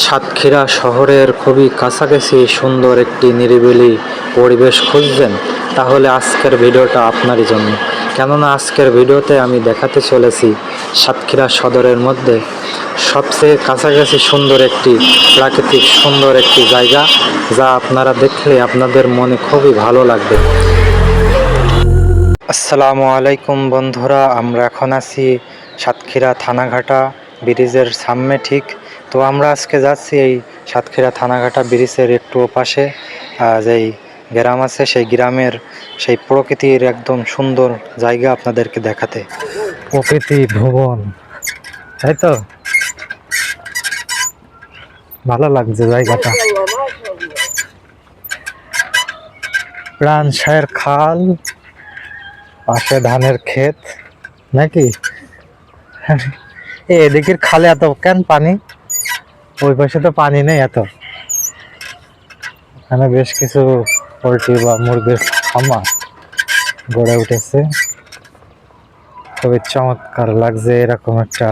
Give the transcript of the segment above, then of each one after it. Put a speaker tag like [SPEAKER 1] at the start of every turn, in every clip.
[SPEAKER 1] সাতক্ষীরা শহরের খুবই কাছাকাছি সুন্দর একটি নিরিবিলি পরিবেশ খুঁজছেন, তাহলে আজকের ভিডিওটা আপনারই জন্য। কেননা আজকের ভিডিওতে আমি দেখাতে চলেছি সাতক্ষীরা সদরের মধ্যে সবচেয়ে কাছাকাছি সুন্দর একটি প্রাকৃতিক সুন্দর একটি জায়গা, যা আপনারা দেখলে আপনাদের মনে খুবই ভালো লাগবে। আসসালামু আলাইকুম বন্ধুরা, আমরা এখন আছি সাতক্ষীরা থানাঘাটা ব্রিজের সামনে ঠিক। তো আমরা আজকে যাচ্ছি এই সাতক্ষীরা থানাঘাটা ব্রিজের একটু ওপাশে যেই গ্রাম আছে, সেই গ্রামের সেই প্রকৃতির একদম সুন্দর জায়গা আপনাদেরকে দেখাতে। প্রকৃতি ভুবন, তাই তো ভালো লাগছে জায়গাটা। প্রাণ সায়ের খাল, পাশে ধানের ক্ষেত নাকি? এদিকের খালে এত কেন পানি? ওই পাশে তো পানি নেই এত। এখানে বেশ কিছু পোল্ট্রি বা মুরগির খামার গড়ে উঠেছে। খুবই চমৎকার লাগছে এরকম একটা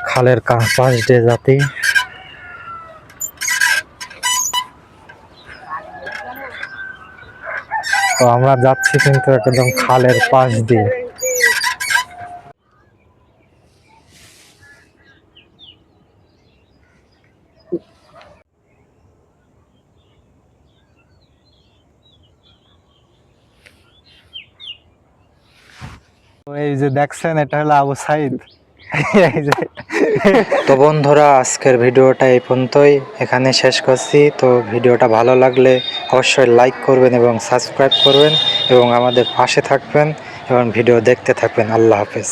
[SPEAKER 1] খালের পাশ দিয়ে জাতি। তো আমরা যাচ্ছি কিন্তু একদম খালের পাশ দিয়ে। এই যে দেখছেন, এটা হলো আবু সাইদ। তো বন্ধুরা, আজকের ভিডিওটা এই পর্যন্তই এখানে শেষ করছি। তো ভিডিওটা ভালো লাগলে অবশ্যই লাইক করবেন এবং সাবস্ক্রাইব করবেন এবং আমাদের পাশে থাকবেন এবং ভিডিও দেখতে থাকবেন। আল্লাহ হাফেজ।